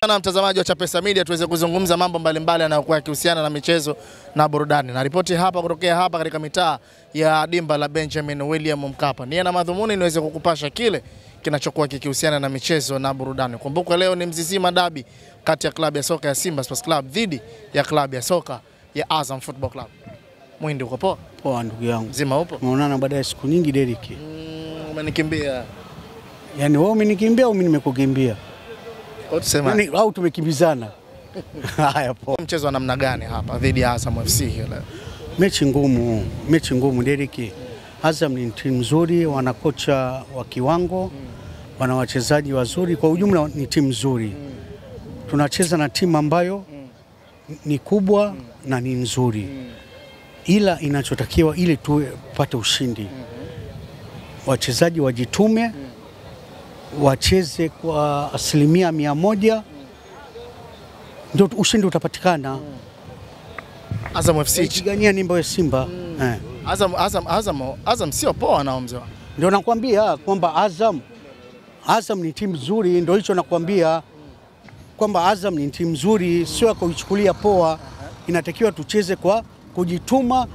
Na mtazamaji wa Chapesa Media, tuweze kuzungumza mambo mbalimbali yanayokuwa yakihusiana na michezo na burudani. Na ripoti hapa kutokea hapa katika mitaa ya dimba la Benjamin William Mkapa. Nia na madhumuni niweze kukupasha kile kinachokuwa kikihusiana na michezo na burudani. Kumbuka leo ni Mzizima Derby kati ya klabu ya soka ya Simba Sports Club dhidi ya klabu ya soka ya Azam Football Club. Mwindi uko poa? Poa ndugu yangu. Mzima upo? Tumeonana baada ya siku nyingi Derek. Umenikimbia. Yaani wewe umenikimbia au mimi nimekukimbia? Au tumekimbizana? Haya poa. Mchezo wa namna gani hapa dhidi ya Azam FC hiyo leo? Mechi ngumu Derek. Azam ni timu nzuri, wana kocha wa kiwango, wana wachezaji wazuri, kwa ujumla ni timu nzuri. Tunacheza na timu ambayo ni kubwa na ni nzuri. Ila inachotakiwa ili tupate ushindi, wachezaji wajitume, wacheze kwa 100%, ndio ushindi utapatikana. Azam FC chigania nimbo ya Simba. Azam sio poa na mzee. Ndio nakwambia kwamba Azam ni timu nzuri, ndio hicho nakwambia kwamba Azam ni timu nzuri, sio kuichukulia poa. Inatakiwa tucheze kwa kujituma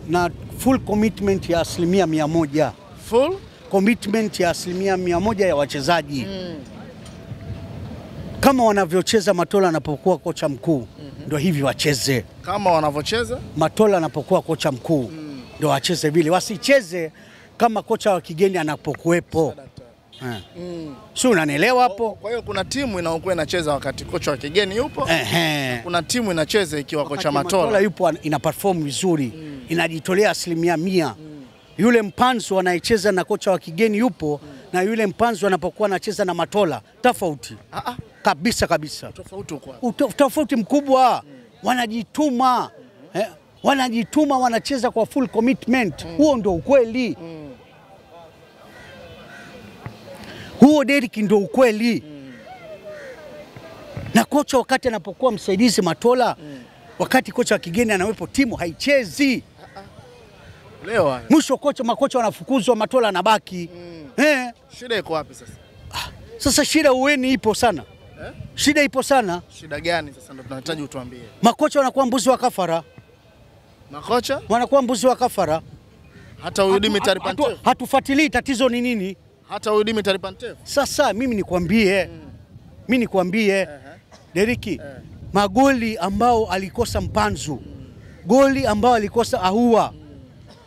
na full commitment ya 100%. Full commitment ya 100% ya wachezaji. Kama wanavyocheza Matola anapokuwa kocha mkuu, ndio hivi wacheze. Kama wanavyocheza Matola anapokuwa kocha mkuu, ndio wacheze vile. Wasicheze kama kocha wa kigeni anapokuepo. Sio, unanielewa hapo? Kwa hiyo kuna timu inayokuwa inacheza wakati kocha wa kigeni yupo. Kuna timu inacheza ikiwa kocha Matola yupo, ina perform vizuri, inajitolea 100%. Yule mpanzo anayecheza na kocha wa kigeni yupo, na yule mpanzo anapokuwa anacheza na Matola tofauti. Kabisa. Tofauti mkubwa. Wanajituma. Wanajituma, wanacheza kwa full commitment. Huo ndio ukweli. Huo Derek ndio ukweli. Na kocha wakati anapokuwa msaidizi Matola, wakati kocha wa kigeni anawepo, timu haichezi. Leo mwisho makocha wanafukuzwa, Matola anabaki. Shida iko wapi sasa? Sasa shida uweni ipo sana. Shida ipo sana. Shida gani sasa ndio tunahitaji utuambie. Makocha wanakuwa mbuzi wa kafara. Makocha wanakuwa mbuzi wa kafara. Hata huyu Dimitri Pantev. Hatufuatilii tatizo ni nini. Hata huyu Dimitri Pantev. Sasa mimi nikwambie Deriki, magoli ambao alikosa Mpanzu, goli ambao alikosa Ahua,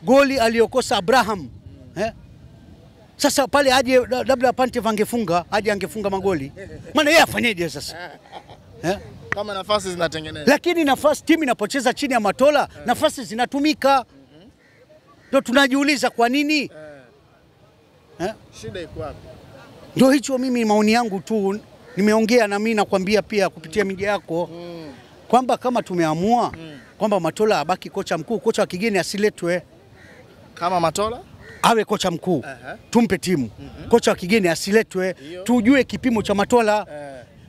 goli aliyokosa Abraham. Sasa pale aje labda Pantev angefunga magoli. Maana yeye afanyeje sasa? Kama nafasi zinatengenezwa. Lakini nafasi, timu inapocheza chini ya Matola, nafasi zinatumika. Ndio tunajiuliza kwa nini? Shida iko wapi? Ndio hicho, mimi maoni yangu tu nimeongea, na mimi nakwambia pia kupitia media yako kwamba kama tumeamua kwamba Matola abaki kocha mkuu, kocha wa kigeni asiletwe. Kama Matola awe kocha mkuu, tumpe timu. Kocha wa kigeni asiletwe, tujue kipimo cha Matola.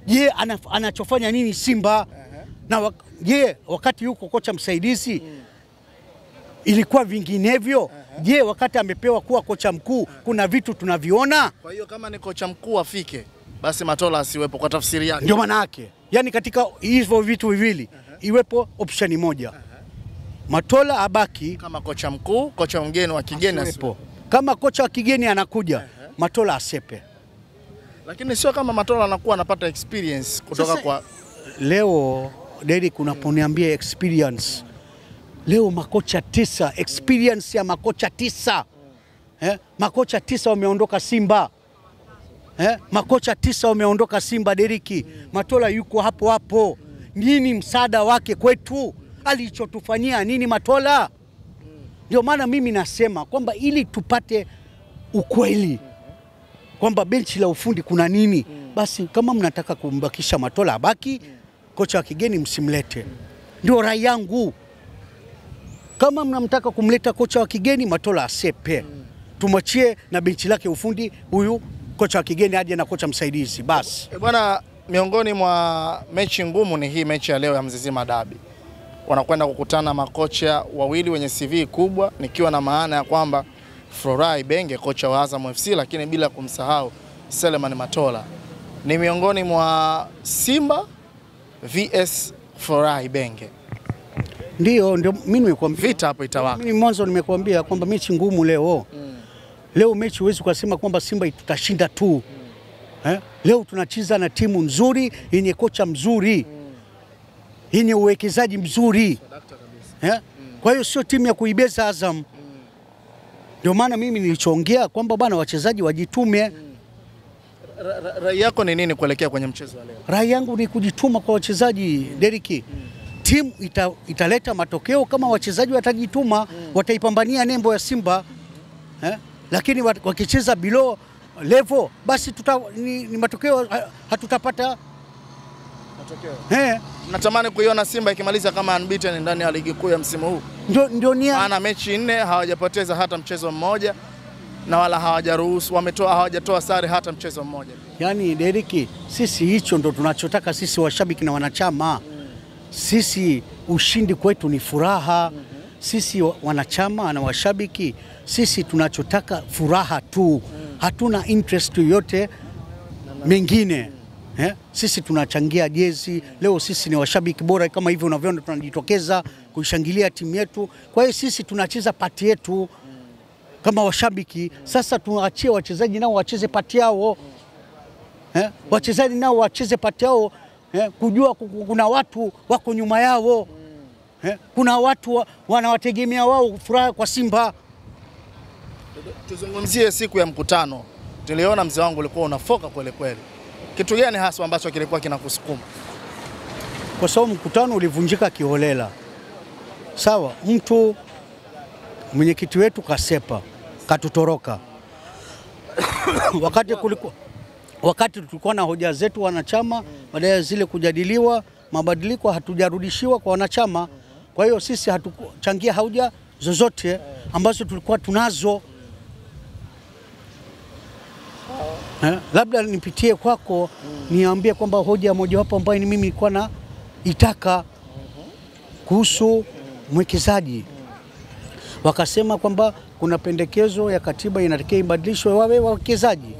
Je, anachofanya nini Simba? Na wakati yuko kocha msaidizi ilikuwa vinginevyo? Je, wakati amepewa kuwa kocha mkuu kuna vitu tunaviona? Kwa hiyo kama ni kocha mkuu afike, basi Matola asiwepo kwa tafsiri yake. Ndio maana yake. Yaani katika hivyo vitu viwili iwepo option moja. Matola abaki kama kocha mkuu, kocha mgeni wa kigeni asiwepo. Kama kocha wa kigeni anakuja, Matola asepe. Lakini sio kama Matola anakuwa anapata experience kutoka kwa leo Derek, unaponiambia experience. Leo makocha 9, experience ya makocha 9. Makocha 9 wameondoka Simba. Makocha 9 wameondoka Simba Deriki. Matola yuko hapo. Nini msaada wake kwetu? Alichotufanyia nini Matola? Ndio maana mimi nasema kwamba ili tupate ukweli kwamba benchi la ufundi kuna nini, basi kama mnataka kumbakisha Matola abaki, kocha wa kigeni msimlete. Ndio rai yangu. Kama mnamtaka kumleta kocha wa kigeni, Matola asepe. Tumwachie na benchi lake ufundi, huyu kocha wa kigeni aje na kocha msaidizi basi. Bwana, miongoni mwa mechi ngumu ni hii mechi ya leo ya Mzizima Derby. Wanakwenda kukutana makocha wawili wenye CV kubwa, nikiwa na maana ya kwamba Florai Benge, kocha wa Azam FC, lakini bila kumsahau Seleman Matola. ni miongoni mwa Simba vs Forai Benge. Ndio mimi nimekuambia vita hapo itawaka. Mimi mwanzo nimekuambia kwamba mechi ngumu leo. Leo mechi huwezi kusema kwamba Simba tutashinda tu. Leo tunacheza na timu nzuri, yenye kocha mzuri, yenye uwekezaji mzuri. Kwa hiyo sio timu ya kuibeza Azam. Ndio maana mimi nilichoongea kwamba bana wachezaji wajitume. Rai yako ni nini kuelekea kwenye mchezo wa leo? Rai yangu ni kujituma kwa wachezaji, Deriki. Timu italeta matokeo kama wachezaji watajituma, wataipambania nembo ya Simba. Lakini wakicheza below level basi ni matokeo hatutapata matokeo. Natamani kuiona Simba ikimaliza kama unbeaten ndani ya ligi kuu ya msimu huu. Ndio nia. Maana mechi 4 hawajapoteza hata mchezo mmoja na wala hawajatoa sare hata mchezo mmoja. Yaani Deriki, sisi hicho ndo tunachotaka sisi washabiki na wanachama. Sisi ushindi kwetu ni furaha. Sisi wanachama na washabiki, sisi tunachotaka furaha tu. Hatuna interest yoyote mengine. Sisi tunachangia jezi. Leo sisi ni washabiki bora kama hivyo unavyoona tunajitokeza kuishangilia timu yetu. Kwa hiyo sisi tunacheza pati yetu kama washabiki. Sasa tuachie wachezaji nao wacheze pati yao. Wachezaji nao wacheze pati yao, kujua kuna watu wako nyuma yao. Kuna watu wanawategemea wao furaha kwa Simba. Tuzungumzie siku ya mkutano. Tuliona mzee wangu ulikuwa unafoka kweli kweli. Kitu gani hasa ambacho kilikuwa kinakusukuma? Kwa sababu mkutano ulivunjika kiholela. Sawa, mtu mwenyekiti wetu kasepa, katutoroka. Wakati tulikuwa na hoja zetu wanachama, baadaye zile kujadiliwa, mabadiliko hatujarudishiwa kwa wanachama. Kwa hiyo sisi hatuchangia hoja zozote ambazo tulikuwa tunazo. Labda nipitie kwako niambie kwamba hoja moja wapo ambayo mimi nilikuwa na itaka kuhusu mwekezaji. Wakasema kwamba kuna pendekezo ya katiba inatakiwa ibadilishwe wawe wawekezaji.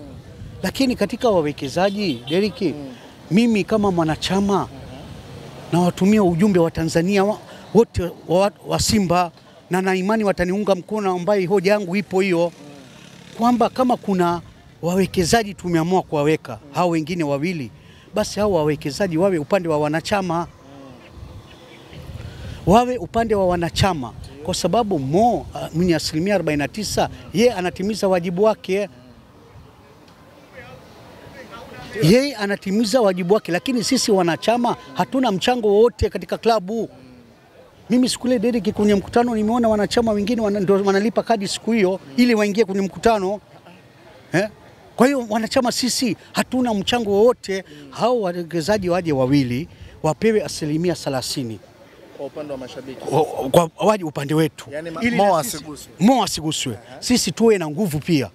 Lakini katika wawekezaji, Deriki, mimi kama mwanachama na watumia ujumbe wa Tanzania wote wa Simba na imani wataniunga mkono, ambaye hoja yangu ipo hiyo kwamba kama kuna wawekezaji tumeamua kuwaweka hao wengine wawili, basi hao wawekezaji wawe upande wa wanachama. Wawe upande wa wanachama kwa sababu mwenye 49% yeye anatimiza wajibu wake. Yeye anatimiza wajibu wake, lakini sisi wanachama hatuna mchango wote katika klabu. Mimi siku ile Derek kwenye mkutano nimeona wanachama wengine ndio wanalipa kadi siku hiyo ili waingie kwenye mkutano. Kwa hiyo wanachama sisi hatuna mchango wote. Hao wawekezaji waje wawili wapewe 30% kwa upande wa mashabiki. Kwa waje upande wetu. Yani Mo asiguswe. Sisi tuwe na nguvu pia.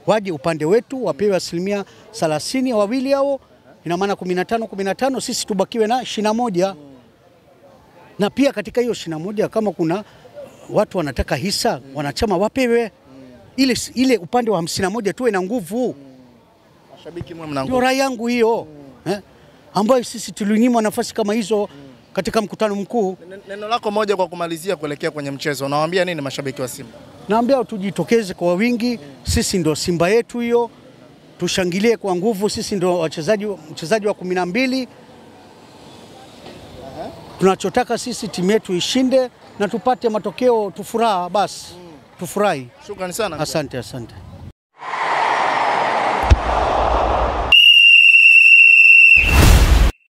Waje upande wetu wapewe 30% wawili hao, ina maana 15 sisi tubakiwe na 21. Na pia katika hiyo 21 kama kuna watu wanataka hisa, wanachama wapewe. Ile upande wa 51 tuwe na nguvu. Mashabiki mwe mna nguvu. Ndio rai yangu hiyo. Ambayo sisi tulinyimwa nafasi kama hizo katika mkutano mkuu. Neno lako moja kwa kumalizia kuelekea kwenye mchezo, unawaambia nini mashabiki wa Simba? Naambia tujitokeze kwa wingi, sisi ndio Simba yetu hiyo. Tushangilie kwa nguvu, sisi ndio mchezaji wa 12. Tunachotaka sisi timu yetu ishinde na tupate matokeo, tufurahi basi. Tufurahi. Shukrani sana. Asante.